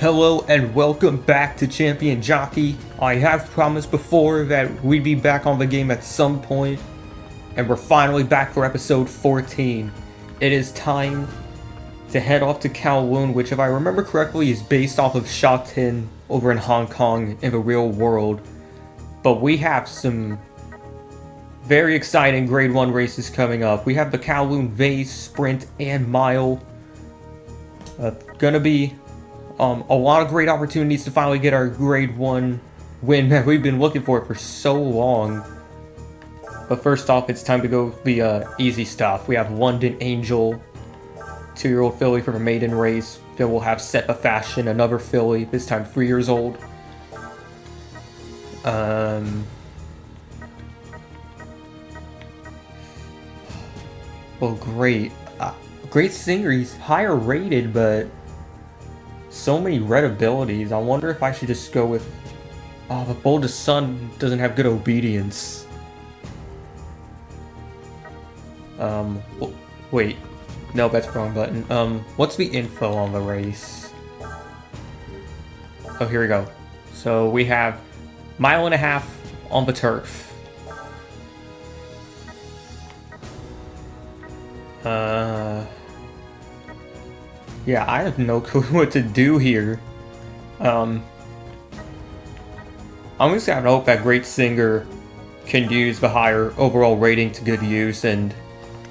Hello and welcome back to Champion Jockey. I have promised before that we'd be back on the game at some point, and we're finally back for episode 14. It is time to head off to Kowloon, which if I remember correctly is based off of Shatin over in Hong Kong in the real world. But we have some very exciting grade 1 races coming up. We have the Kowloon Vase, Sprint, and Mile. Gonna be a lot of great opportunities to finally get our grade 1 win that we've been looking for so long. But first off, it's time to go the easy stuff. We have London Angel, 2-year-old filly from a maiden race. Then we'll have Set a Fashion, another filly, this time 3 years old. Well, great. Great singer, he's higher rated, but so many red abilities. I wonder if I should just go with... Oh, the Boldest Son doesn't have good obedience. Wait. No, that's the wrong button. What's the info on the race? Oh, here we go. So we have 1.5 miles on the turf. Yeah, I have no clue what to do here. I'm just gonna hope that Great Singer can use the higher overall rating to good use, and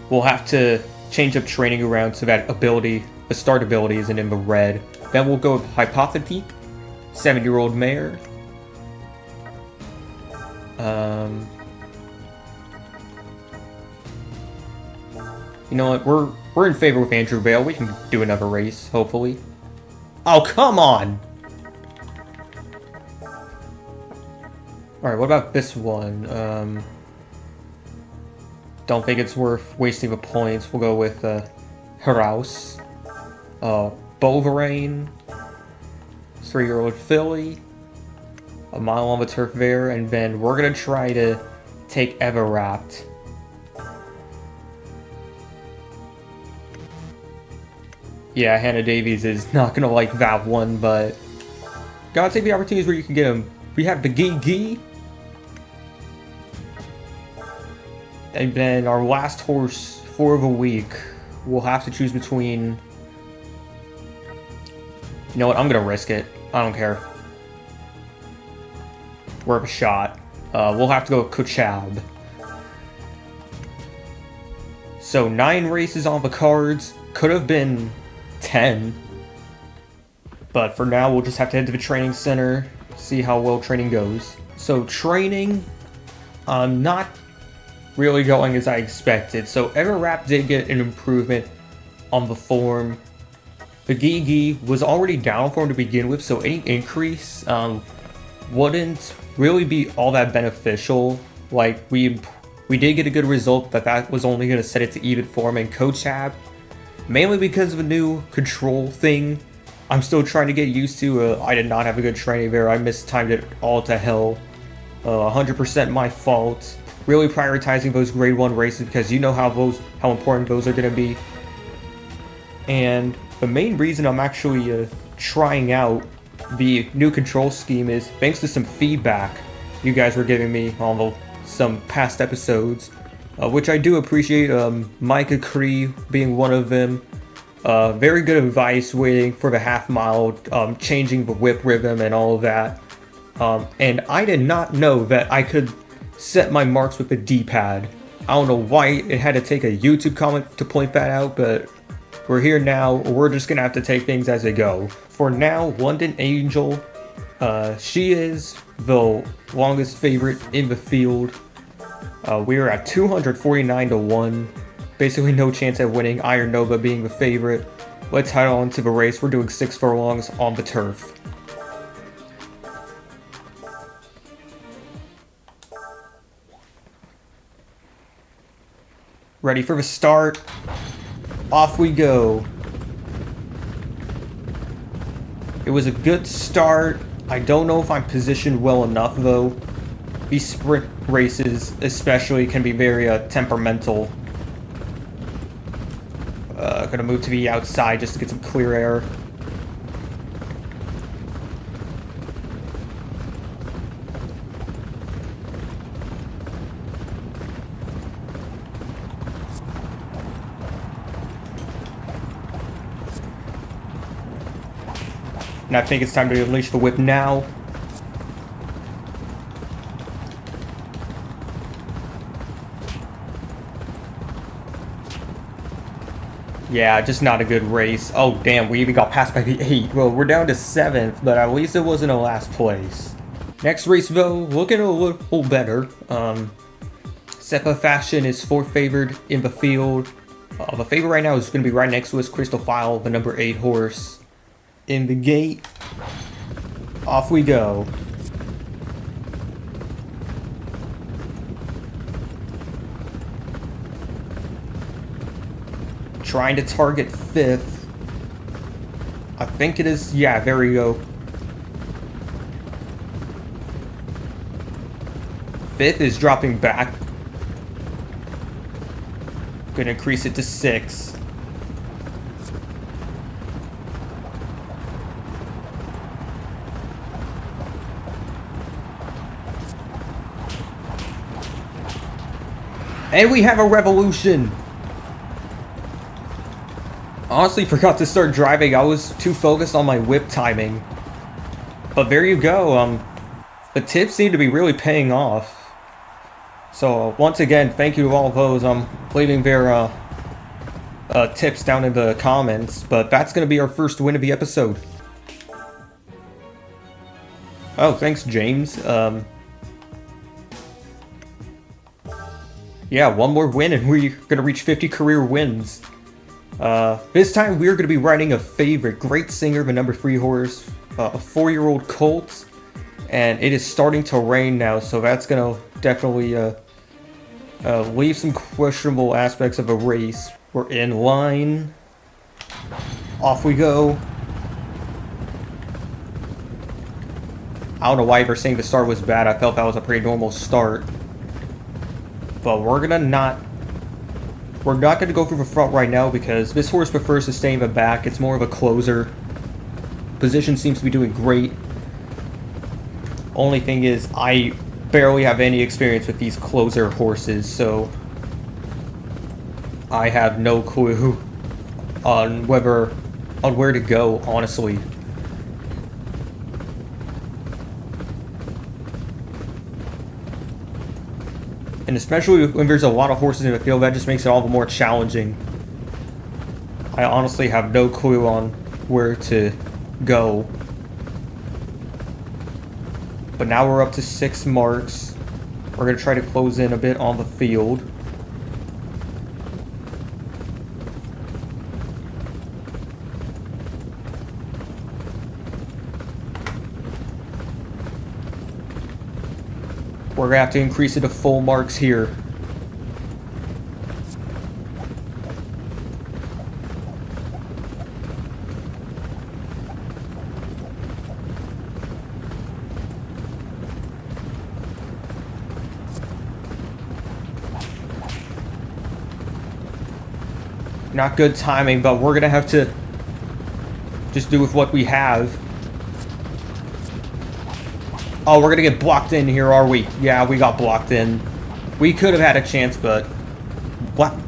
we'll have to change up training around so that ability, the start ability, isn't in the red. Then we'll go with Hypothetique, 7-year-old mare. You know what, we're in favor with Andrew Vale. We can do another race, hopefully. Oh, come on! Alright, what about this one? Don't think it's worth wasting the points. We'll go with Heraus. Bovarain. 3-year-old filly. 1 mile on the turf there, and then we're gonna try to take Everwrapped. Yeah, Hannah Davies is not gonna like that one, but gotta take the opportunities where you can get them. We have the Gee. And then our last horse for the week, we'll have to choose between... You know what, I'm gonna risk it. I don't care. Worth a shot. We'll have to go with Kochab. So 9 races on the cards. Could have been 10, but for now we'll just have to head to the training center, see how well training goes. So training, not really going as I expected. So Everwrap did get an improvement on the form. The Gee was already down form to begin with, so any increase wouldn't really be all that beneficial. Like we did get a good result, but that was only going to set it to even form. And Kochab, mainly because of a new control thing I'm still trying to get used to. I did not have a good training there. I mistimed it all to hell. 100% my fault. Really prioritizing those grade 1 races because you know how important those are going to be. And the main reason I'm actually trying out the new control scheme is thanks to some feedback you guys were giving me on some past episodes. Which I do appreciate, Micah Cree being one of them. Very good advice waiting for the half mile, changing the whip rhythm and all of that. And I did not know that I could set my marks with the D-pad. I don't know why it had to take a YouTube comment to point that out, but we're here now. We're just gonna have to take things as they go. For now, London Angel, she is the longest favorite in the field. We are at 249 to 1. Basically no chance at winning, Iron Nova being the favorite. Let's head on to the race. We're doing 6 furlongs on the turf. Ready for the start. Off we go. It was a good start. I don't know if I'm positioned well enough though. These sprint races especially can be very temperamental. Gonna move to the outside just to get some clear air. And I think it's time to unleash the whip now. Yeah, just not a good race. Oh, damn, we even got passed by the 8. Well, we're down to 7th, but at least it wasn't a last place. Next race, though, looking a little better. Seppa Fashion is 4th favored in the field. The favorite right now is going to be right next to us, Crystal File, the number 8 horse. In the gate, off we go. Trying to target 5th. I think it is, yeah, there we go. 5th is dropping back. Gonna increase it to 6. And we have a revolution! Honestly, forgot to start driving. I was too focused on my whip timing. But there you go. The tips seem to be really paying off. So once again, thank you to all those leaving their tips down in the comments. But that's going to be our first win of the episode. Oh, thanks, James. Yeah, one more win and we're going to reach 50 career wins. This time we're going to be riding a favorite, Great Singer, the number 3 horse, a 4-year-old colt, and it is starting to rain now, so that's going to definitely leave some questionable aspects of a race. We're in line. Off we go. I don't know why you're saying the start was bad. I felt that was a pretty normal start. But we're not going to go through the front right now because this horse prefers to stay in the back. It's more of a closer. Position seems to be doing great. Only thing is, I barely have any experience with these closer horses, so I have no clue on where to go, honestly. And especially when there's a lot of horses in the field, that just makes it all the more challenging. I honestly have no clue on where to go. But now we're up to 6 marks. We're going to try to close in a bit on the field. We're going to have to increase it to full marks here. Not good timing, but we're going to have to just do with what we have. Oh, we're going to get blocked in here, are we? Yeah, we got blocked in. We could have had a chance, but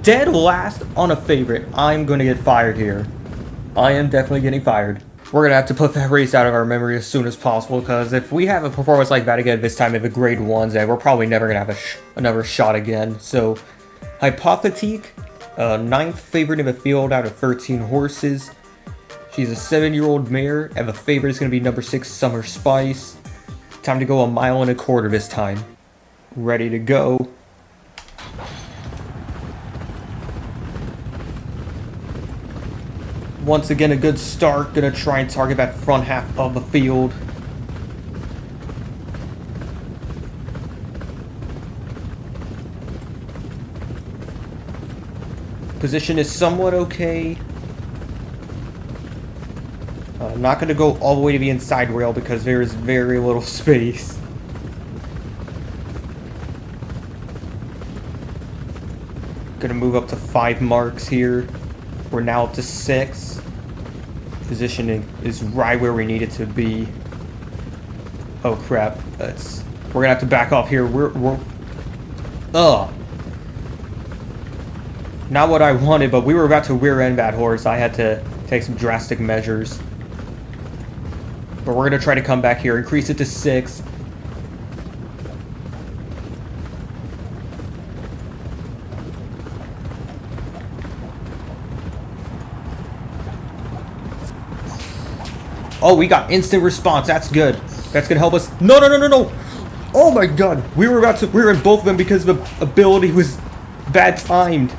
dead last on a favorite. I'm going to get fired here. I am definitely getting fired. We're going to have to put that race out of our memory as soon as possible, because if we have a performance like that again this time in the grade 1s, then we're probably never going to have another shot again. So, Hypothetique, 9th favorite in the field out of 13 horses. She's a 7-year-old mare, and the favorite is going to be number 6, Summer Spice. Time to go 1.25 miles this time. Ready to go. Once again, a good start. Gonna try and target that front half of the field. Position is somewhat okay. Not going to go all the way to the inside rail because there is very little space. Going to move up to 5 marks here. We're now up to 6. Positioning is right where we need it to be. Oh crap! We're gonna have to back off here. Not what I wanted, but we were about to rear end that horse. I had to take some drastic measures. But we're going to try to come back here, increase it to 6. Oh, we got instant response. That's good. That's gonna help us. No, no, no, no, no! Oh my god! We were in both of them because the ability was bad timed.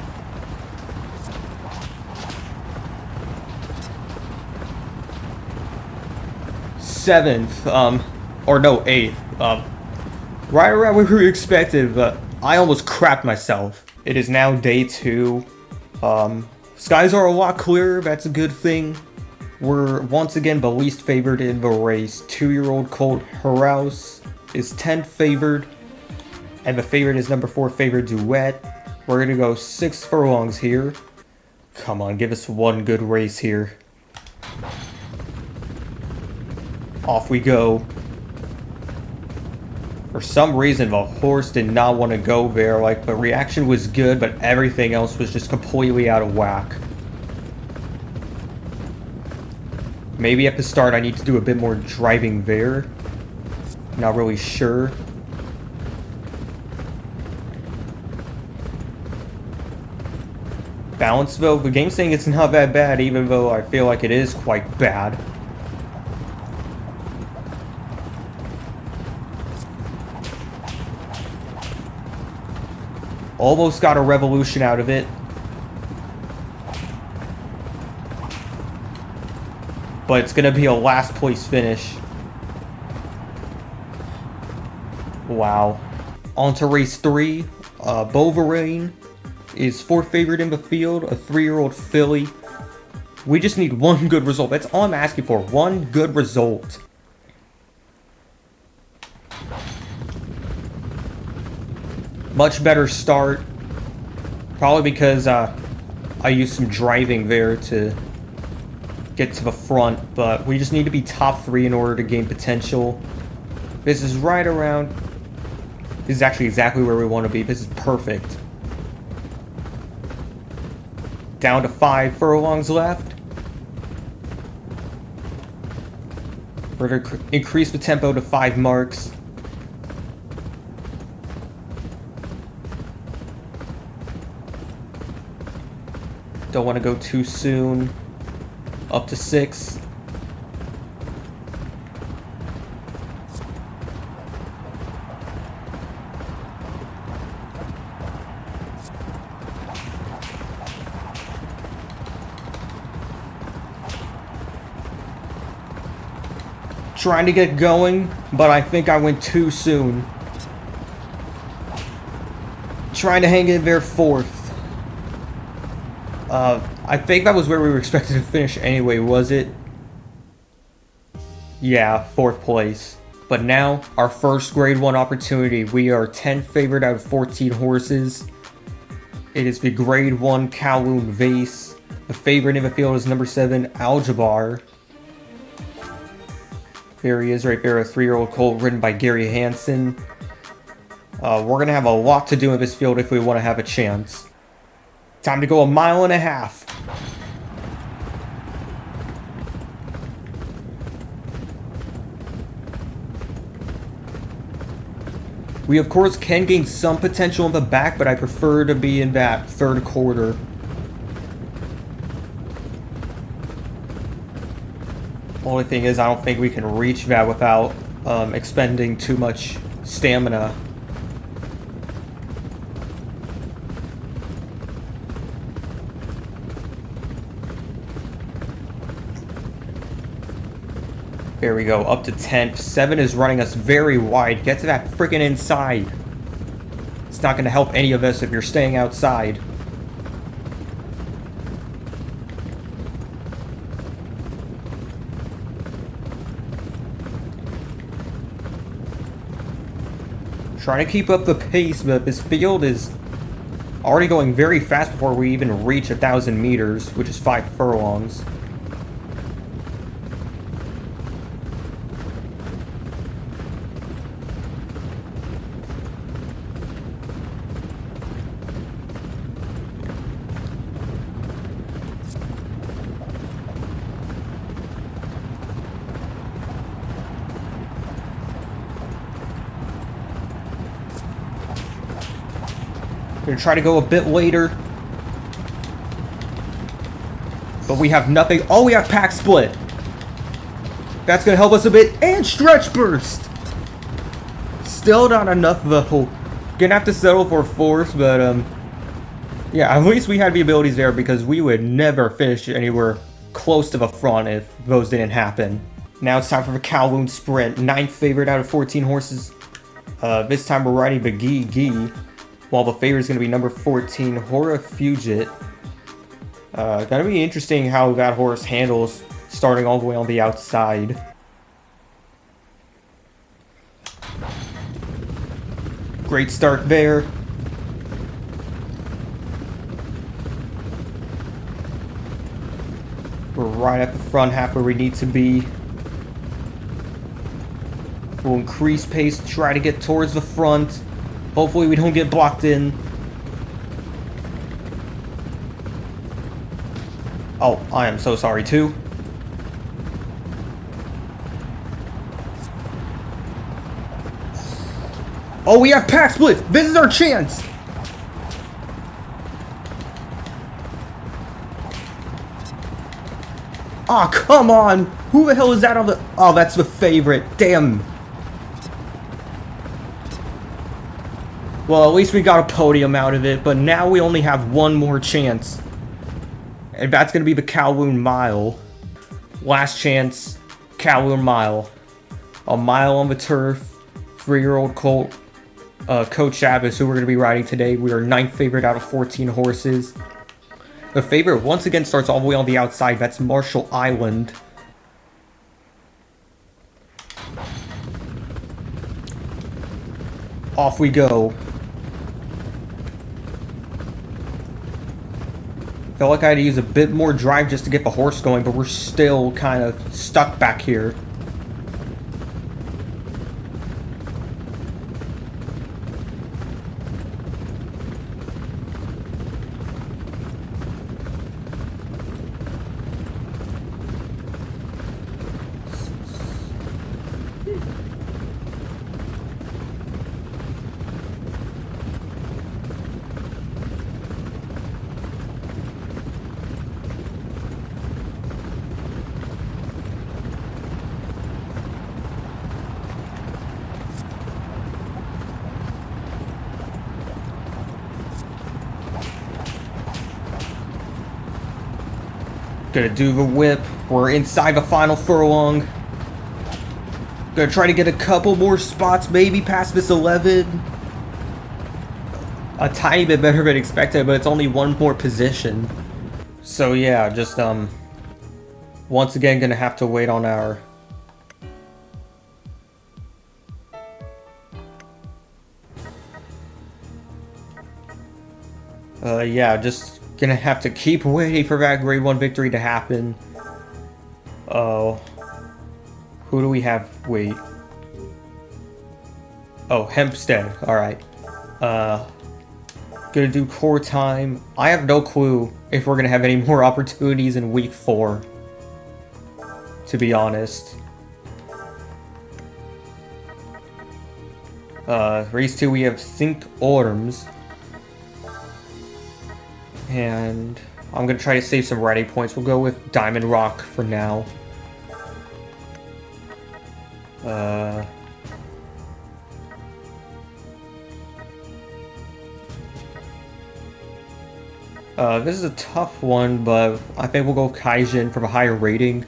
Seventh, or no, 8th. Right around where we were expected, but I almost crapped myself. It is now day 2. Skies are a lot clearer. That's a good thing. We're once again the least favored in the race. 2-year-old colt Horace is 10th favored, and the favorite is number 4 favored Duet. We're gonna go 6 furlongs here. Come on, give us one good race here. Off we go. For some reason, the horse did not want to go there. Like, the reaction was good, but everything else was just completely out of whack. Maybe at the start I need to do a bit more driving there. Not really sure. Balance though, the game's saying it's not that bad, even though I feel like it is quite bad. Almost got a revolution out of it. But it's gonna be a last place finish. Wow. On to race 3. Bovarine is 4th favorite in the field, a 3-year-old filly. We just need one good result. That's all I'm asking for. One good result. Much better start. Probably because I used some driving there to get to the front, but we just need to be top 3 in order to gain potential. This is right around... This is actually exactly where we want to be. This is perfect. Down to 5 furlongs left. We're going to increase the tempo to 5 marks. Don't want to go too soon. Up to 6. Trying to get going, but I think I went too soon. Trying to hang in there 4th. I think that was where we were expected to finish anyway, was it? Yeah, 4th place. But now, our first grade 1 opportunity. We are 10th favored out of 14 horses. It is the grade 1 Kowloon Vase. The favorite in the field is number 7, Aljabar. There he is right there, a 3-year-old colt ridden by Gary Hansen. We're going to have a lot to do in this field if we want to have a chance. Time to go 1.5 miles. We of course can gain some potential in the back, but I prefer to be in that 3rd quarter. Only thing is, I don't think we can reach that without expending too much stamina. There we go, up to 10th. 7 is running us very wide. Get to that freaking inside. It's not going to help any of us if you're staying outside. Trying to keep up the pace, but this field is already going very fast before we even reach 1,000 meters, which is 5 furlongs. Gonna try to go a bit later. But we have nothing. Oh, we have pack split. That's gonna help us a bit. And stretch burst. Still not enough though. Gonna have to settle for fourth, but yeah, at least we had the abilities there because we would never finish anywhere close to the front if those didn't happen. Now it's time for the Kowloon Sprint. 9th favorite out of 14 horses. This time we're riding the Gee, while the favorite is going to be number 14, Hora Fugit. Gonna be interesting how that horse handles starting all the way on the outside. Great start there. We're right at the front half where we need to be. We'll increase pace, try to get towards the front. Hopefully we don't get blocked in. Oh, I am so sorry too. Oh, we have pack split! This is our chance! Aw, oh, come on! Who the hell is that on the... Oh, that's the favorite. Damn. Well, at least we got a podium out of it, but now we only have one more chance. And that's going to be the Kowloon Mile. Last chance, Kowloon Mile. A mile on the turf. 3-year-old colt, Coach Shabbos, who we're going to be riding today. We are 9th favorite out of 14 horses. The favorite once again starts all the way on the outside. That's Marshall Island. Off we go. Felt like I had to use a bit more drive just to get the horse going, but we're still kind of stuck back here. Gonna do the whip. We're inside the final furlong. Gonna try to get a couple more spots, maybe past this 11. A tiny bit better than expected, but it's only one more position. So yeah, just once again gonna have to wait on our yeah, just gonna have to keep waiting for that grade 1 victory to happen. Oh, who do we have? Wait. Oh, Hempstead. Alright. Gonna do core time. I have no clue if we're gonna have any more opportunities in week 4. To be honest. Race 2 we have Think Orms. And I'm gonna try to save some riding points. We'll go with Diamond Rock for now. This is a tough one, but I think we'll go with Kaijin for a higher rating.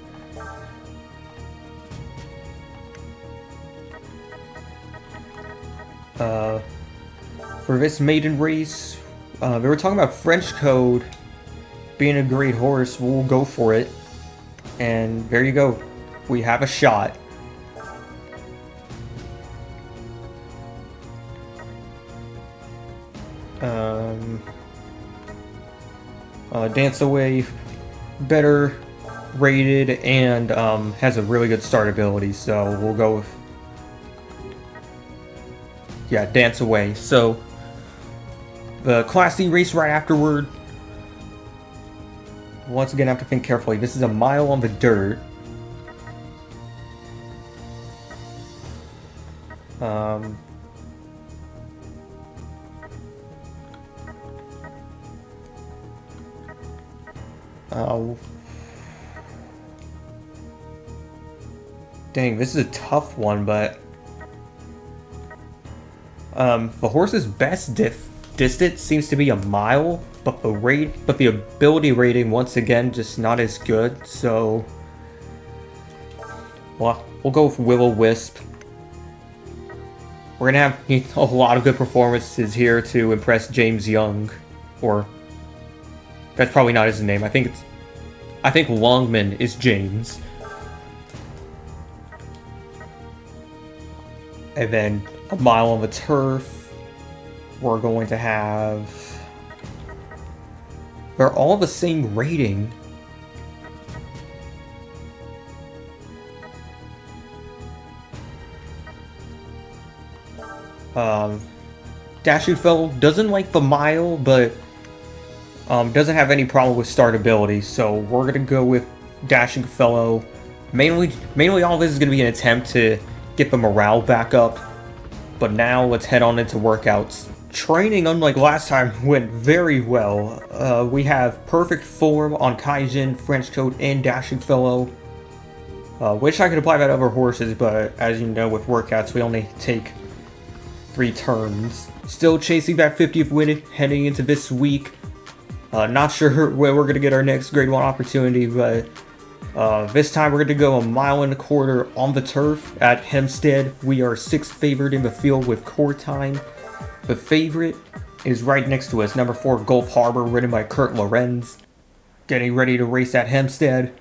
For this maiden race, they were talking about French Code being a great horse. We'll go for it. And there you go. We have a shot. Dance Away, better rated and has a really good start ability. So we'll go with, yeah, Dance Away. So the Class C race right afterward. Once again, I have to think carefully. This is a mile on the dirt. Uh, Dang, this is a tough one, but the horse's best distance seems to be a mile, but the ability rating once again just not as good. So, well, we'll go with Will-O-Wisp. We're gonna have a lot of good performances here to impress James Young, or that's probably not his name. I think Longman is James. And then a mile on the turf, we're going to have... They're all the same rating. Dashing Fellow doesn't like the mile, but doesn't have any problem with startability, so we're gonna go with Dashing Fellow. Mainly all of this is gonna be an attempt to get the morale back up. But now let's head on into workouts. Training, unlike last time, went very well. We have perfect form on Kaijin, French Coat, and Dashing Fellow. Wish I could apply that to other horses, but as you know, with workouts, we only take 3 turns. Still chasing that 50th win heading into this week. Not sure where we're going to get our next Grade 1 opportunity, but this time we're going to go a mile and a quarter on the turf at Hempstead. We are 6th favored in the field with core time. The favorite is right next to us, number 4 Gulf Harbor, ridden by Kurt Lorenz. Getting ready to race at Hempstead.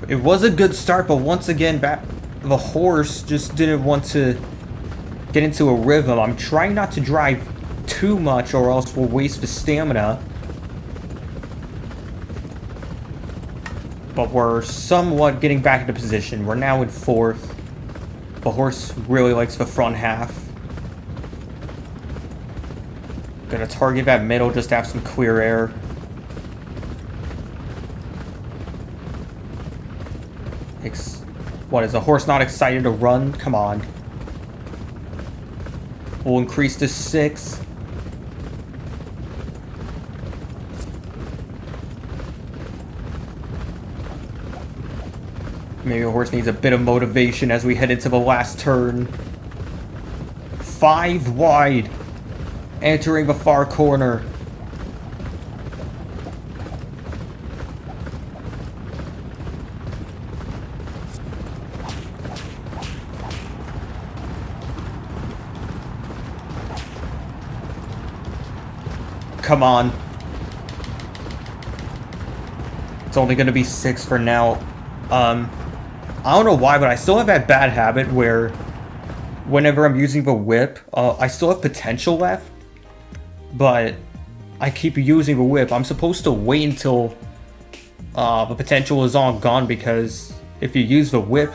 It was a good start, but once again, the horse just didn't want to get into a rhythm. I'm trying not to drive too much or else we'll waste the stamina. But we're somewhat getting back into position. We're now in 4th. The horse really likes the front half. Gonna target that middle just to have some clear air. What, is the horse not excited to run? Come on. We'll increase to 6. Maybe the horse needs a bit of motivation as we head into the last turn. 5 wide. Entering the far corner. Come on. It's only going to be 6 for now. I don't know why, but I still have that bad habit where whenever I'm using the whip, I still have potential left, but I keep using the whip. I'm supposed to wait until the potential is all gone, because if you use the whip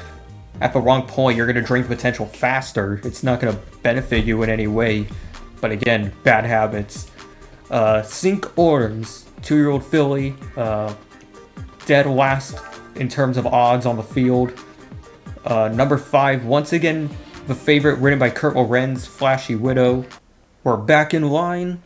at the wrong point, you're going to drain the potential faster. It's not going to benefit you in any way. But again, bad habits. Sink Orms, 2-year-old filly, dead last in terms of odds on the field. Number 5, once again, the favorite, ridden by Kurt Lorenz, Flashy Widow. We're back in line.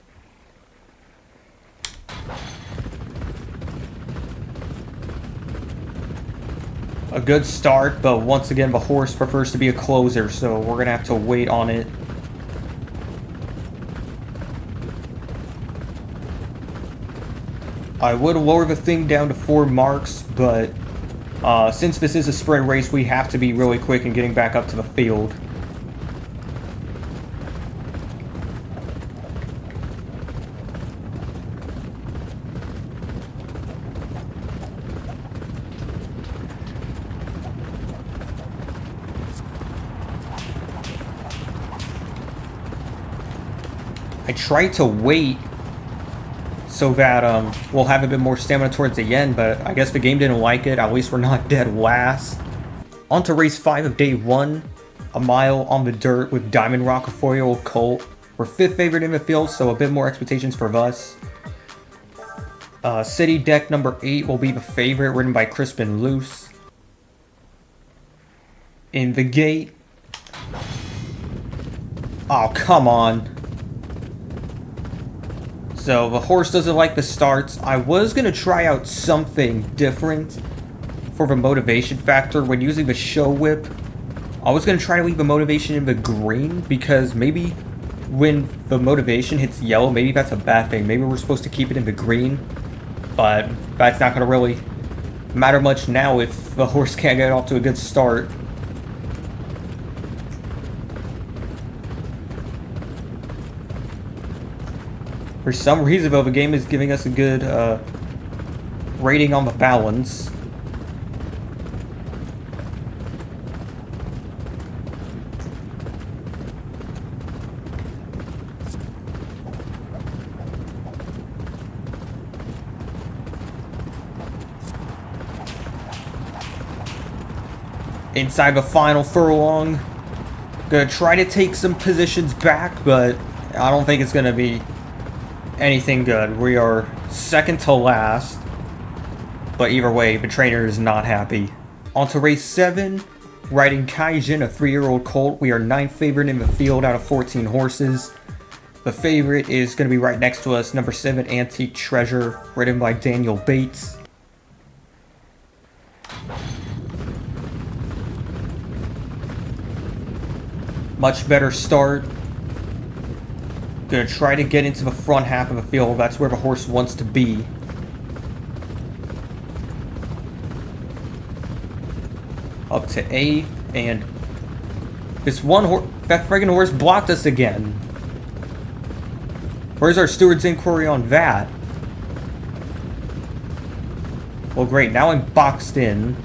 A good start, but once again, the horse prefers to be a closer, so we're gonna have to wait on it. I would lower the thing down to 4 marks, but since this is a sprint race, we have to be really quick in getting back up to the field. I tried to wait so that we'll have a bit more stamina towards the end, but I guess the game didn't like it. At least we're not dead last. On to race 5 of day 1, a mile on the dirt with Diamond Rock, a 4-year-old colt. We're 5th favorite in the field, so a bit more expectations for us. City Deck number 8 will be the favorite, ridden by Crispin Loose. In the gate. Oh, come on. So, the horse doesn't like the starts. I was going to try out something different for the motivation factor when using the show whip. I was going to try to leave the motivation in the green, because maybe when the motivation hits yellow, maybe that's a bad thing. Maybe we're supposed to keep it in the green, but that's not going to really matter much now if the horse can't get off to a good start. For some reason, though, the game is giving us a good rating on the balance. Inside the final furlong. Gonna try to take some positions back, but I don't think it's gonna be anything good. We are second to last, but either way, the trainer is not happy. On to race 7, riding Kaijin, a 3-year-old colt. We are 9th favorite in the field out of 14 horses. The favorite is going to be right next to us, number 7, Antique Treasure, ridden by Daniel Bates. Much better start. Gonna try to get into the front half of the field. That's where the horse wants to be. Up to 8th, and this one horse, that friggin' horse blocked us again. Where's our steward's inquiry on that? Well, great, now I'm boxed in.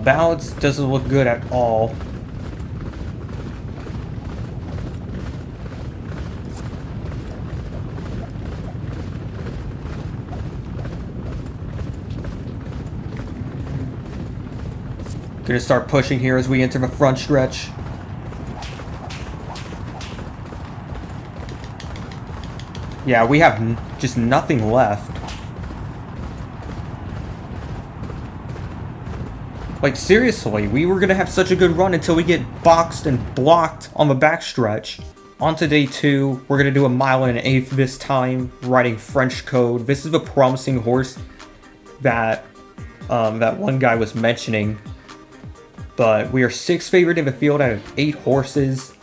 Balance doesn't look good at all. Gonna start pushing here as we enter the front stretch. Yeah, we have just nothing left. Like, seriously, we were gonna have such a good run until we get boxed and blocked on the backstretch. On to day 2, we're gonna do a 1.125 this time, riding French Code. This is a promising horse that that one guy was mentioning. But we are 6th favorite in the field out of 8 horses.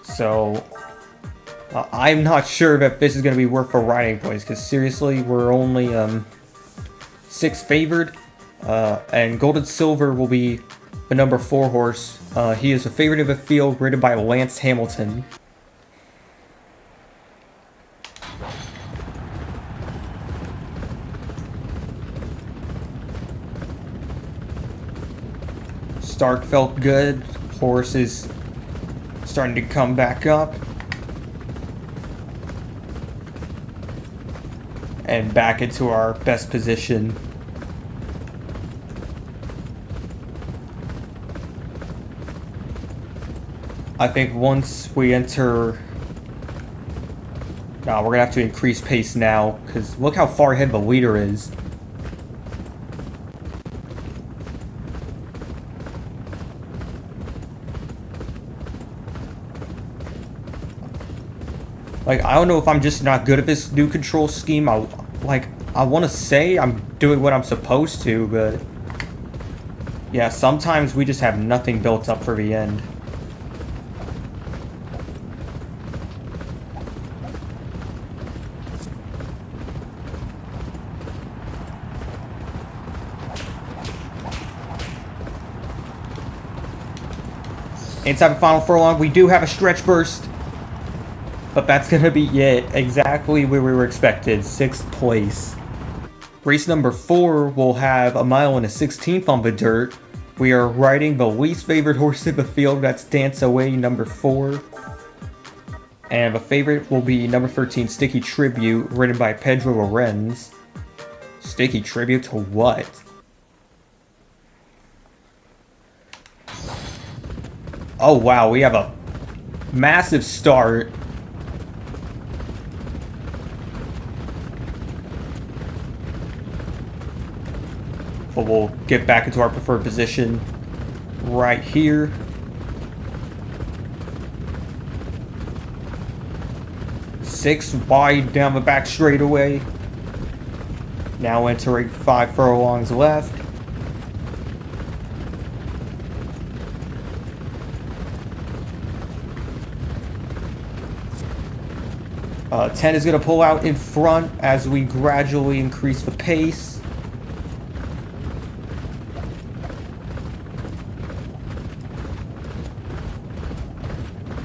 So, I'm not sure that this is going to be worth the riding points, because seriously, we're only 6th favored. And Golden Silver will be the number 4 horse. He is a favorite of the field, ridden by Lance Hamilton. Start felt good. Horse is starting to come back up. And back into our best position. I think once we enter... No, we're going to have to increase pace now, because look how far ahead the leader is. Like, I don't know if I'm just not good at this new control scheme. I want to say I'm doing what I'm supposed to, but... Yeah, sometimes we just have nothing built up for the end. Inside the final furlong, we do have a stretch burst. But that's going to be it. Exactly where we were expected. 6th place. Race number 4 will have 1.16 on the dirt. We are riding the least favorite horse in the field. That's Dance Away, number 4. And the favorite will be number 13, Sticky Tribute, ridden by Pedro Lorenz. Sticky Tribute to what? Oh wow, we have a massive start. but we'll get back into our preferred position right here. Six wide down the back straightaway. Now entering 5 furlongs left. Uh, 10 is going to pull out in front as we gradually increase the pace.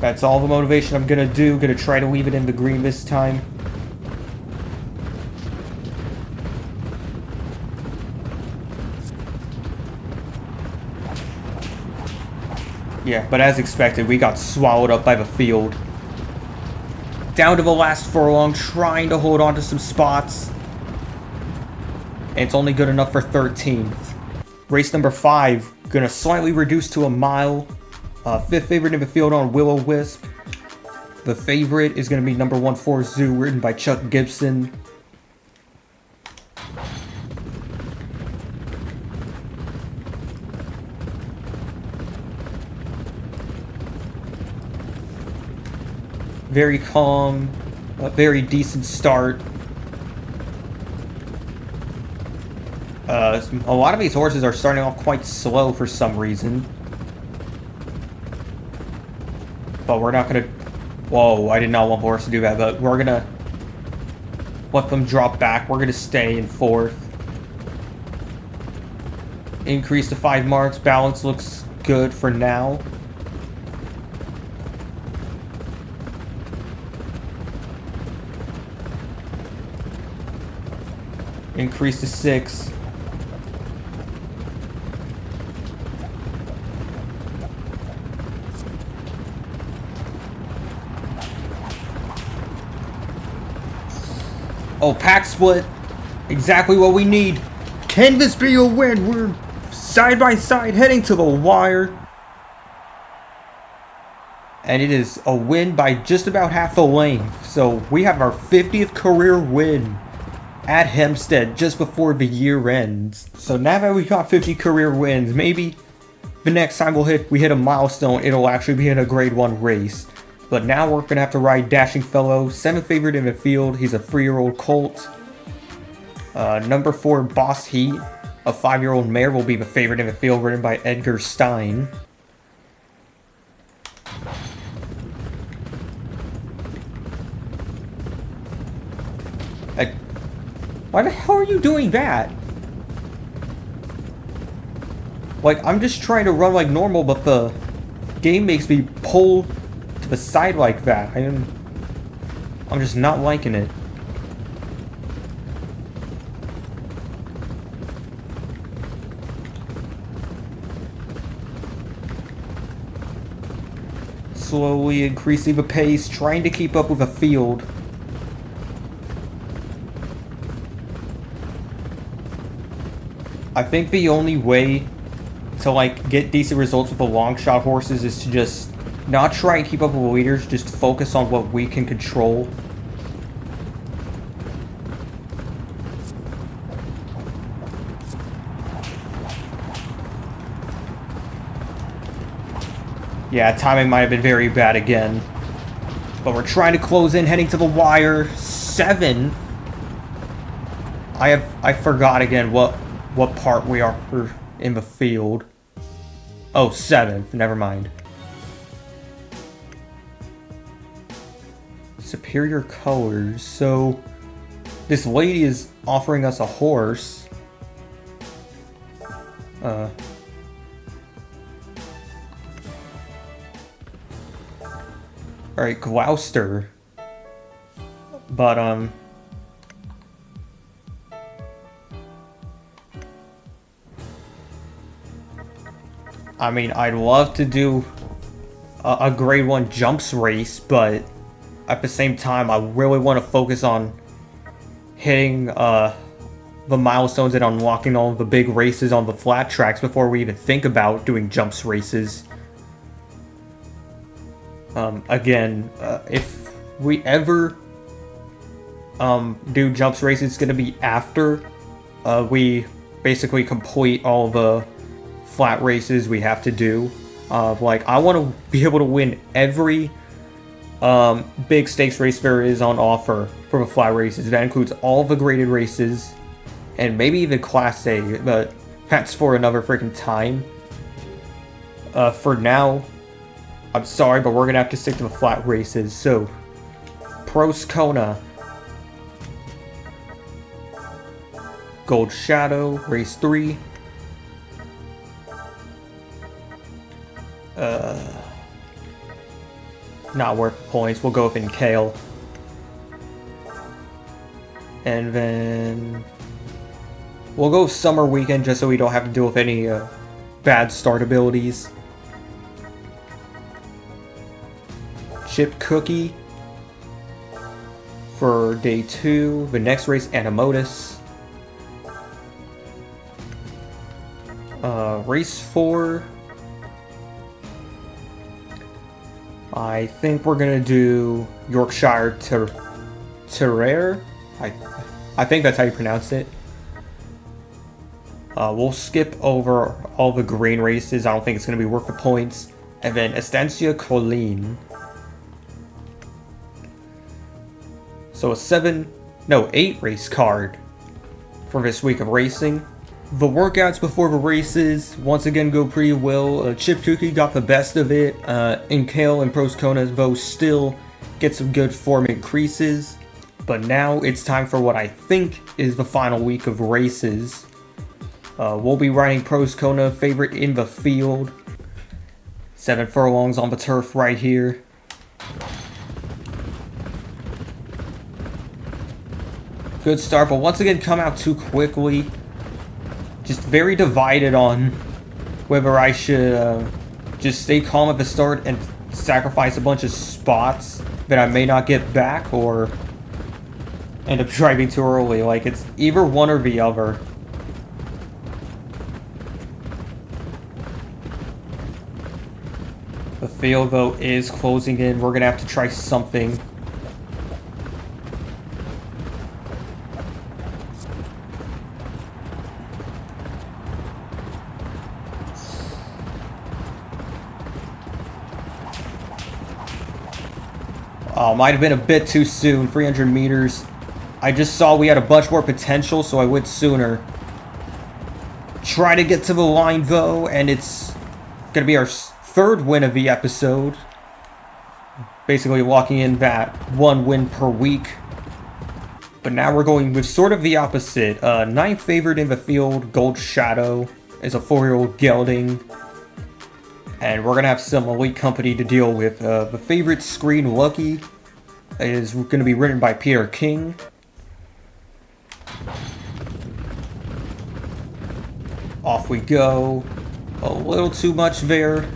That's all the motivation I'm going to do. Going to try to leave it in the green this time. Yeah, but as expected, we got swallowed up by the field. Down to the last furlong, trying to hold on to some spots. And it's only good enough for 13th. Race number 5, gonna slightly reduce to a mile. 5th favorite in the field on Will-O-Wisp. The favorite is gonna be number 1 4 Zoo, ridden by Chuck Gibson. Very calm, a very decent start. A lot of these horses are starting off quite slow for some reason. But we're not gonna... Whoa, I did not want the horse to do that, but we're gonna let them drop back. We're gonna stay in 4th. Increase to 5 marks. Balance looks good for now. Increase to 6. Oh, pack split. Exactly what we need. Can this be a win? We're side by side heading to the wire. And it is a win by just about half a length. So we have our 50th career win at Hempstead just before the year ends. So now that we got 50 career wins, maybe the next time we hit a milestone, it'll actually be in a grade 1 race. But now we're gonna have to ride Dashing Fellow, 7th favorite in the field. He's a 3-year-old colt. Number 4 Boss Heat, a 5-year-old mare, will be the favorite in the field, ridden by Edgar Stein. Why the hell are you doing that? Like, I'm just trying to run like normal, but the game makes me pull to the side like that. I'm just not liking it. Slowly increasing the pace, trying to keep up with the field. I think the only way to like get decent results with the long shot horses is to just not try and keep up with the leaders, just focus on what we can control. Yeah, timing might have been very bad again. But we're trying to close in, heading to the wire. 7. I forgot again what part we are in the field. Oh, 7. Never mind. Superior colors. So this lady is offering us a horse. Alright, Gloucester. But, I mean, I'd love to do a grade 1 jumps race, but at the same time, I really want to focus on hitting the milestones and unlocking all of the big races on the flat tracks before we even think about doing jumps races. Again, if we ever do jumps races, it's going to be after we basically complete all the flat races we have to do. Like, I want to be able to win every big stakes race there is on offer for the flat races. That includes all the graded races, and maybe even Class A, but that's for another freaking time. For now, I'm sorry, but we're gonna have to stick to the flat races. So, Pros Kona, Gold Shadow, Race 3. Not worth points. We'll go with Kale. And then we'll go Summer Weekend just so we don't have to deal with any bad start abilities. Chip Cookie for day 2. The next race, Animotus. Race 4. I think we're gonna do Yorkshire Terrier. I think that's how you pronounce it. We'll skip over all the green races. I don't think it's gonna be worth the points. And then Estancia Colleen. So a 8 race card for this week of racing. The workouts before the races once again go pretty well. Chip Cookie got the best of it. Kale and Pros Kona both still get some good form increases. But now it's time for what I think is the final week of races. We'll be riding Pros Kona, favorite in the field. 7 furlongs on the turf right here. Good start, but once again come out too quickly. Just very divided on whether I should just stay calm at the start and sacrifice a bunch of spots that I may not get back, or end up driving too early. Like, it's either one or the other. The field, though, is closing in. We're gonna have to try something. Might have been a bit too soon. 300 meters. I just saw we had a bunch more potential, so I went sooner. Try to get to the line, though, and it's gonna be our 3rd win of the episode. Basically locking in that 1 win per week. But now we're going with sort of the opposite. 9th favorite in the field, Gold Shadow, is a 4-year-old gelding. And we're gonna have some elite company to deal with. The favorite, Screen Lucky, is gonna be written by Peter King. Off we go. A little too much there.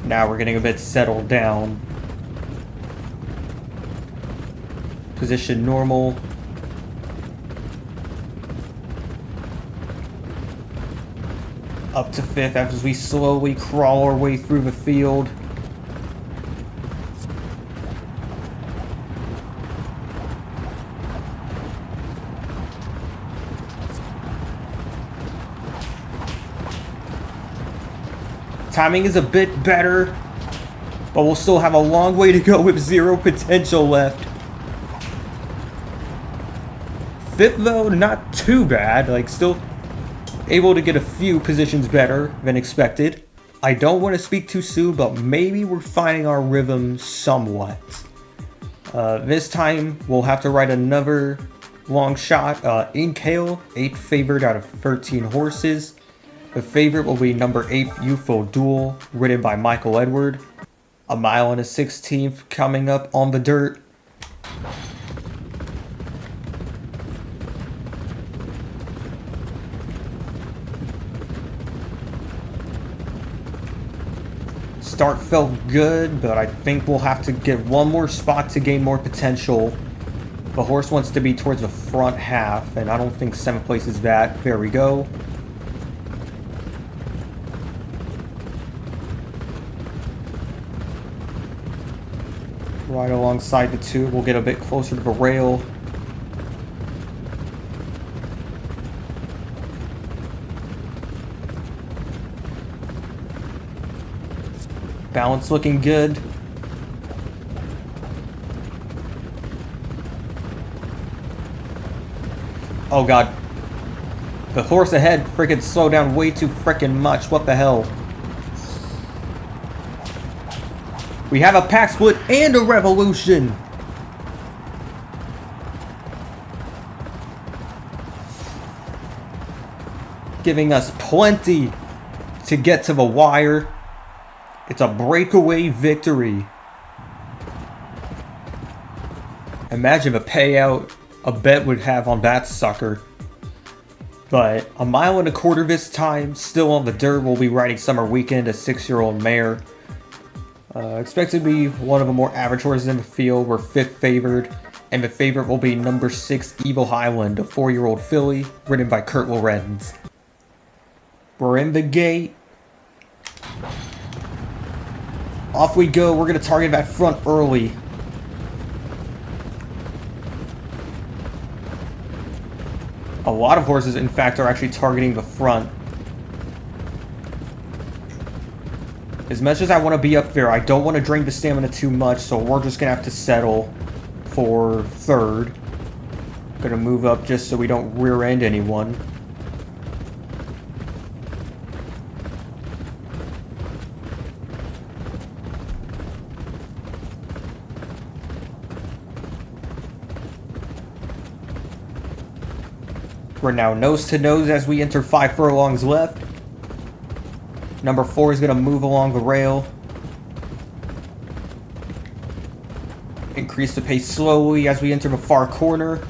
Now we're getting a bit settled down. Position normal. Up to 5th as we slowly crawl our way through the field. Timing is a bit better, but we'll still have a long way to go with 0 potential left. 5th, though, not too bad. Like, still able to get a few positions better than expected. I don't want to speak too soon, but maybe we're finding our rhythm somewhat. This time, we'll have to ride another long shot. Kale, 8th favorite out of 13 horses. The favorite will be number 8, Youthful Duel, ridden by Michael Edward. 1 mile and a 16th coming up on the dirt. Start felt good, but I think we'll have to get 1 more spot to gain more potential. The horse wants to be towards the front half, and I don't think 7th place is that. There we go. Right alongside the 2, we'll get a bit closer to the rail. Balance looking good. Oh god. The horse ahead freaking slowed down way too freaking much. What the hell? We have a pack split and a revolution! Giving us plenty to get to the wire. It's a breakaway victory. Imagine the payout a bet would have on that sucker. But a mile and a quarter this time, still on the dirt. We'll be riding Summer Weekend, a 6-year-old mare. Expected to be one of the more average horses in the field. We're 5th favored, and the favorite will be number 6 Evil Highland, a 4-year-old filly, ridden by Kurt Lorenz. We're in the gate. Off we go. We're going to target that front early. A lot of horses, in fact, are actually targeting the front. As much as I want to be up there, I don't want to drain the stamina too much, so we're just going to have to settle for 3rd. Going to move up just so we don't rear-end anyone. We're now nose to nose as we enter 5 furlongs left. Number 4 is going to move along the rail. Increase the pace slowly as we enter the far corner.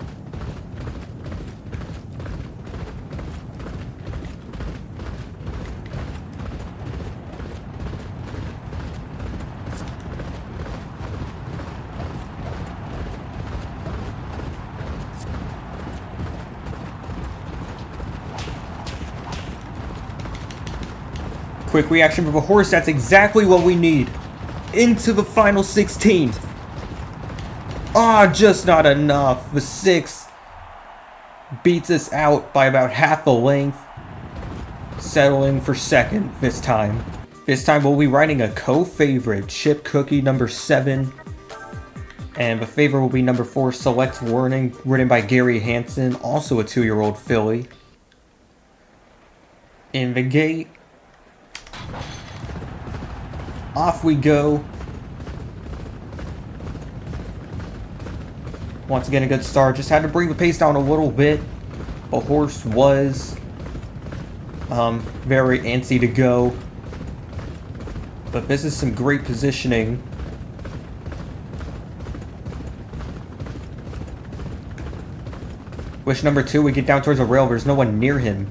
Quick reaction from a horse, that's exactly what we need. Into the final 16. Ah, just not enough. The 6 beats us out by about half the length. Settling for 2nd this time. This time we'll be riding a co-favorite, Chip Cookie number 7. And the favorite will be number 4, Select Warning, ridden by Gary Hansen, also a 2-year-old filly. In the gate. Off we go. Once again, a good start. Just had to bring the pace down a little bit. The horse was very antsy to go. But this is some great positioning. Wish number 2 would get down towards the rail. There's no one near him.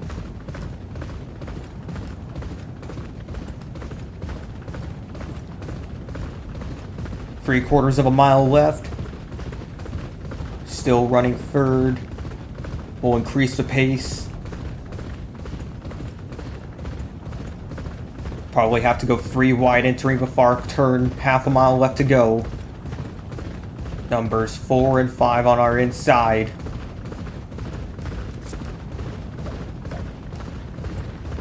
Three-quarters of a mile left. Still running 3rd. We'll increase the pace. Probably have to go 3 wide entering the far turn. Half a mile left to go. Numbers 4 and 5 on our inside.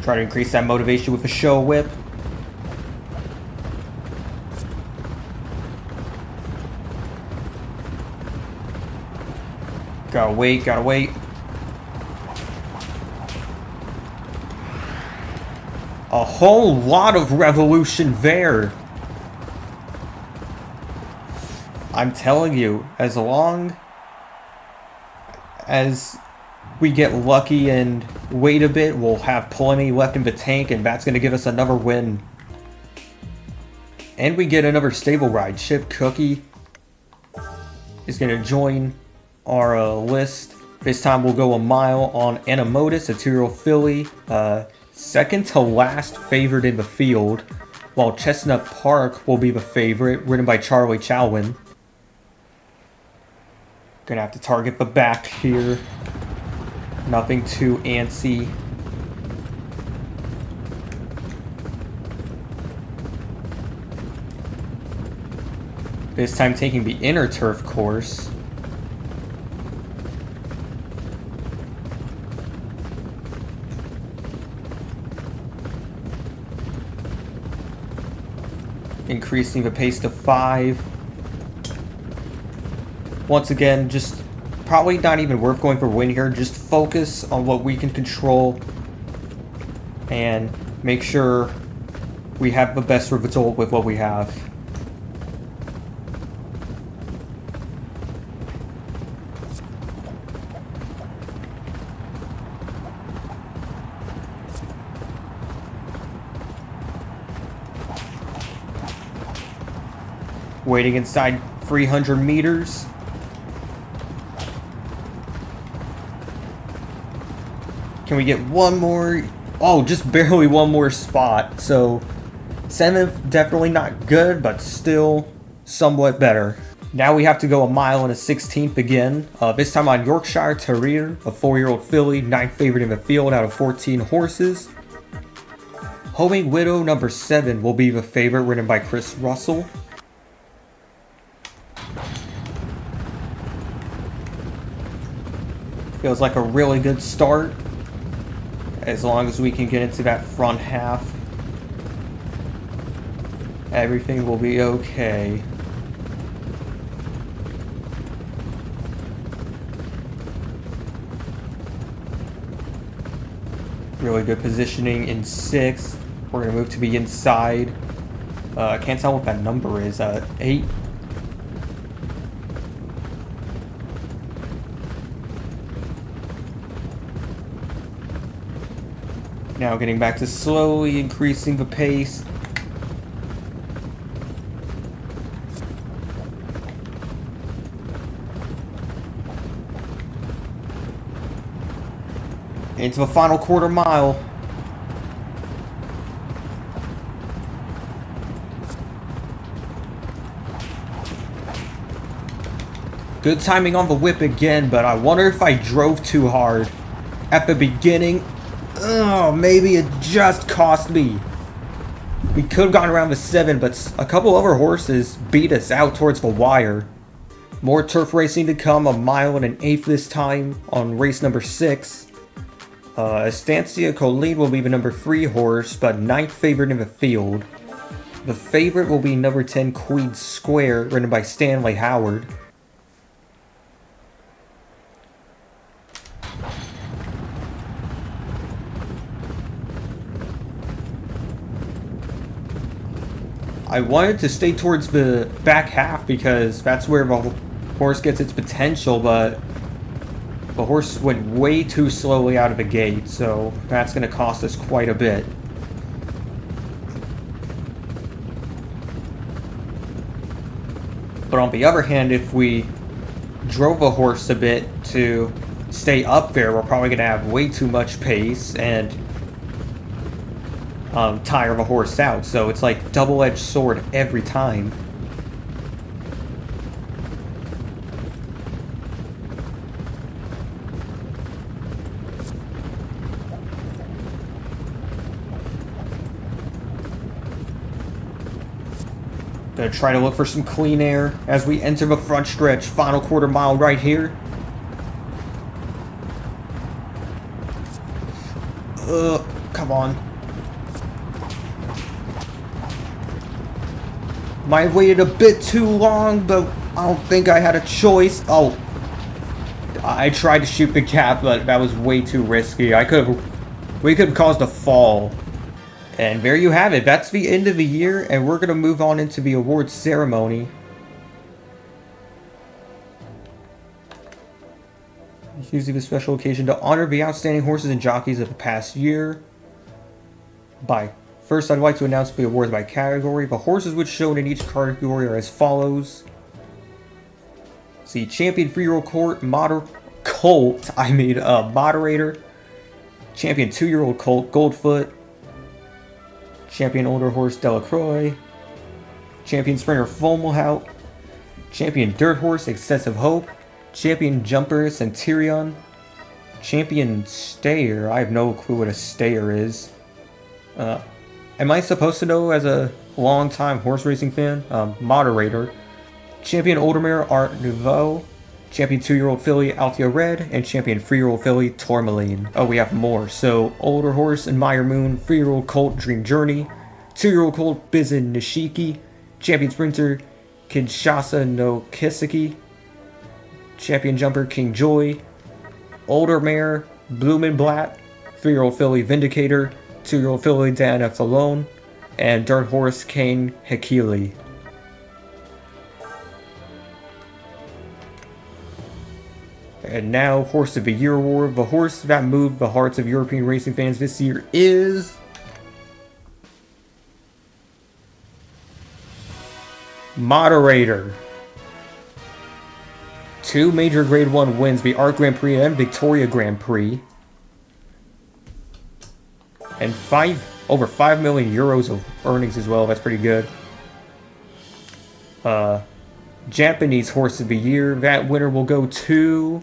Try to increase that motivation with a show whip. Gotta wait, gotta wait. A whole lot of revolution there. I'm telling you, as long as we get lucky and wait a bit, we'll have plenty left in the tank, and that's going to give us another win. And we get another stable ride. Chip Cookie is going to join our list. This time we'll go a mile on Anamotis, a 2-year-old filly. Second to last favored in the field, while Chestnut Park will be the favorite, ridden by Charlie Chowin. Gonna have to target the back here. Nothing too antsy. This time taking the inner turf course. increasing the pace to 5. Once again, just probably not even worth going for a win here. Just focus on what we can control and make sure we have the best result with what we have. Waiting inside 300 meters. Can we get one more? Oh, just barely one more spot. So 7th, definitely not good, but still somewhat better. Now we have to go a mile and a 16th again. This time on Yorkshire Terrier, a 4-year-old filly, 9th favorite in the field out of 14 horses. Homing Widow number 7 will be the favorite, ridden by Chris Russell. Feels like a really good start, as long as we can get into that front half. Everything will be okay. Really good positioning in 6th. We're going to move to the inside. I can't tell what that number is. 8. Now getting back to slowly increasing the pace. Into the final quarter mile. Good timing on the whip again, but I wonder if I drove too hard at the beginning. Oh, maybe it just cost me. We could have gone around the 7, but a couple other horses beat us out towards the wire. More turf racing to come, a mile and an 1/8 this time on race number 6. Estancia Colleen will be the number 3 horse, but 9th favorite in the field. The favorite will be number 10 Queen Square, ridden by Stanley Howard. I wanted to stay towards the back half because that's where the horse gets its potential, but the horse went way too slowly out of the gate, so that's going to cost us quite a bit. But on the other hand, if we drove a horse a bit to stay up there, we're probably going to have way too much pace and tire the horse out, so it's like double-edged sword every time. Gonna try to look for some clean air as we enter the front stretch, final quarter mile right here. Come on. Might have waited a bit too long, but I don't think I had a choice. Oh, I tried to shoot the cap, but that was way too risky. We could have caused a fall. And there you have it. That's the end of the year, and we're going to move on into the awards ceremony. It's usually the special occasion to honor the outstanding horses and jockeys of the past year. First, I'd like to announce the awards by category. The horses which shown in each category are as follows. See, Champion 3-year-old Moderator. Champion 2-year-old Colt, Goldfoot. Champion Older Horse, Delacroix. Champion Sprinter, Fomelhout. Champion Dirt Horse, Excessive Hope. Champion Jumper, Centurion. Champion Stayer, I have no clue what a stayer is. Am I supposed to know as a long-time horse racing fan? Moderator. Champion Older Mare, Art Nouveau. Champion 2-year-old filly, Althea Red. And Champion 3-year-old filly, Tourmaline. Oh, we have more. So, Older Horse, Admire Moon. 3-year-old Colt, Dream Journey. 2-year-old Colt, Bizin Nishiki. Champion Sprinter, Kinshasa no Kiseki. Champion Jumper, King Joy. Older Mare, Blumenblatt. 3-year-old filly, Vindicator. 2-year-old filly, Diana Thalone. And Dirt Horse, Kane Hekili. And now, Horse of the Year award. The horse that moved the hearts of European racing fans this year is... Moderator. 2 major Grade 1 wins, the Art Grand Prix and Victoria Grand Prix. And over 5 million euros of earnings as well. That's pretty good. Japanese Horse of the Year. That winner will go to...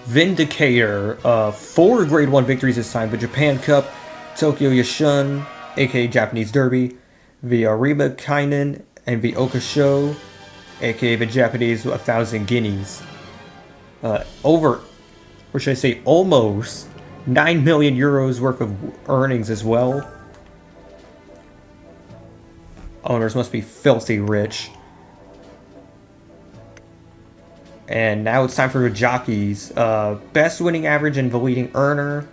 Vindicator. 4 Grade 1 victories this time. The Japan Cup, Tokyo Yashun, aka Japanese Derby, the Arima Kainen, and the Oka Show, aka the Japanese 1,000 Guineas. Or should I say almost 9 million euros worth of earnings as well. Owners must be filthy rich. And now it's time for the jockeys. Best winning average and the leading earner.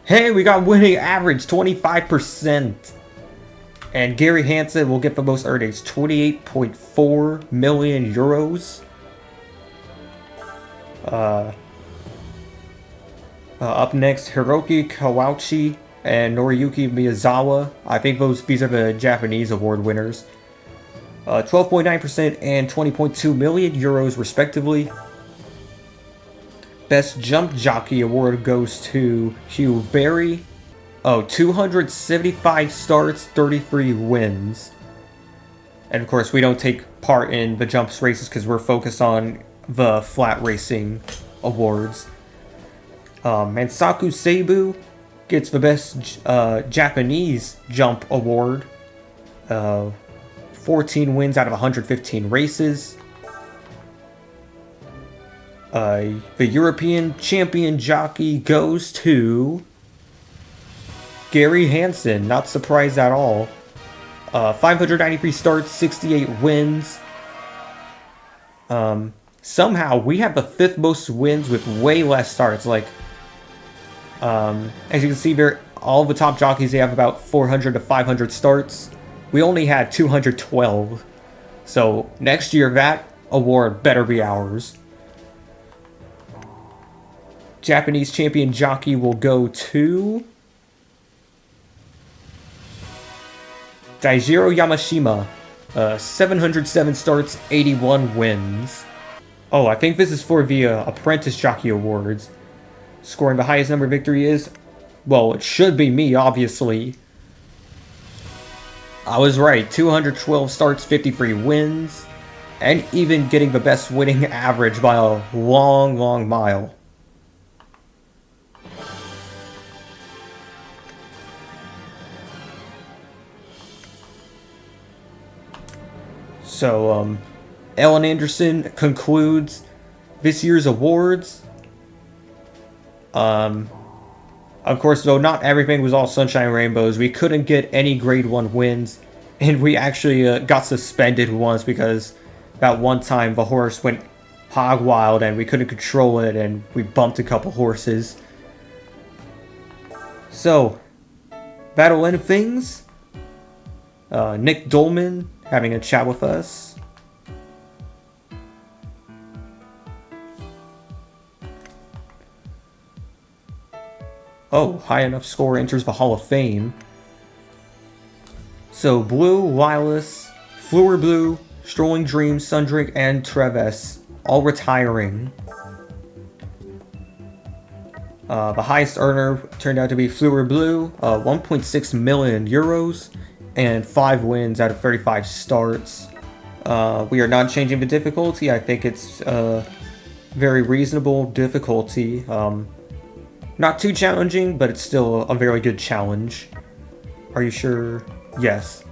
Hey, we got winning average, 25%. And Gary Hansen will get the most earnings, 28.4 million euros. Up next, Hiroki Kawauchi and Noriyuki Miyazawa. I think these are the Japanese award winners. 12.9% and 20.2 million euros respectively. Best Jump Jockey award goes to Hugh Berry. 275 starts, 33 wins. And of course, we don't take part in the jumps races because we're focused on the flat racing awards. And Saku Seibu gets the best Japanese jump award. 14 wins out of 115 races. The European champion jockey goes to Gary Hansen. Not surprised at all. 593 starts, 68 wins. Somehow we have the 5th most wins with way less starts. Like, as you can see there, all the top jockeys, they have about 400 to 500 starts. We only had 212. So next year, that award better be ours. Japanese champion jockey will go to Daijiro Yamashima. 707 starts, 81 wins. Oh, I think this is for the Apprentice Jockey Awards. Scoring the highest number of victory is... Well, it should be me, obviously. I was right. 212 starts, 53 wins. And even getting the best winning average by a long, long mile. So, Ellen Anderson concludes this year's awards. Of course, though, not everything was all sunshine and rainbows. We couldn't get any Grade 1 wins. And we actually got suspended once because that one time the horse went hog wild and we couldn't control it and we bumped a couple horses. So, that'll end things. Nick Dolman having a chat with us. Oh, high enough score enters the Hall of Fame. So, Blue, Lilas, Fleur Blue, Strolling Dream, Sundrink, and Treves all retiring. The highest earner turned out to be Fleur Blue, 1.6 million euros, and 5 wins out of 35 starts. We are not changing the difficulty. I think it's a very reasonable difficulty. Not too challenging, but it's still a very good challenge. Are you sure? Yes.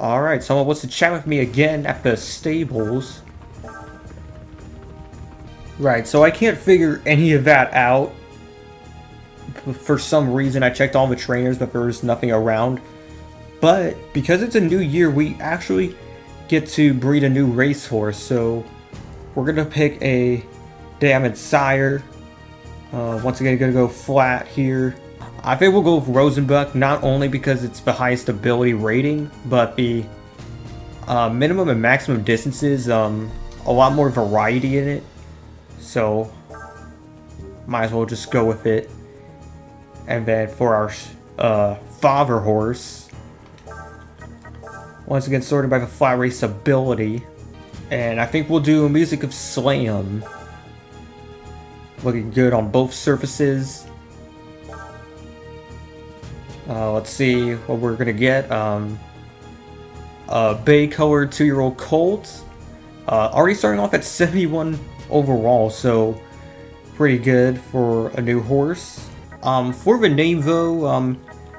Alright, someone wants to chat with me again at the stables. Right, so I can't figure any of that out. For some reason, I checked all the trainers, but there was nothing around. But because it's a new year, we actually get to breed a new racehorse. So we're gonna pick a Damaged Sire. Once again, gonna go flat here. I think we'll go with Rosenbuck, not only because it's the highest ability rating, but the minimum and maximum distances, a lot more variety in it. So might as well just go with it. And then for our father horse, once again sorted by the flat race ability, and I think we'll do Music of Slam. Looking good on both surfaces. Let's see what we're gonna get. A bay-colored 2-year-old colt. Already starting off at 71 overall, so pretty good for a new horse. For the name though,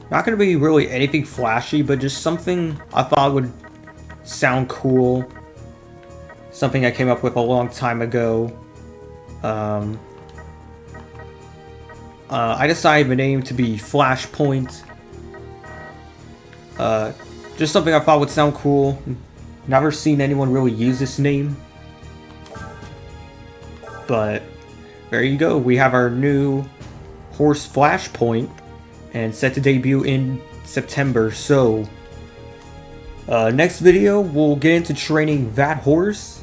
not gonna be really anything flashy, but just something I thought would sound cool. Something I came up with a long time ago. I decided the name to be Flashpoint. Just something I thought would sound cool. Never seen anyone really use this name. But there you go. We have our new horse Flashpoint and set to debut in September. So next video we'll get into training that horse,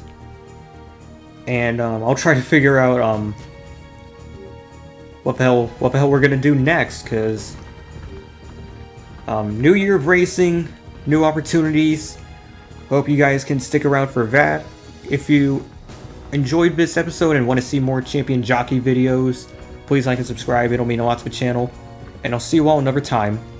and I'll try to figure out what the hell we're gonna do next, because new year of racing, new opportunities. Hope you guys can stick around for that. If you enjoyed this episode and want to see more Champion Jockey videos, please like and subscribe. It'll mean a lot to the channel. And I'll see you all another time.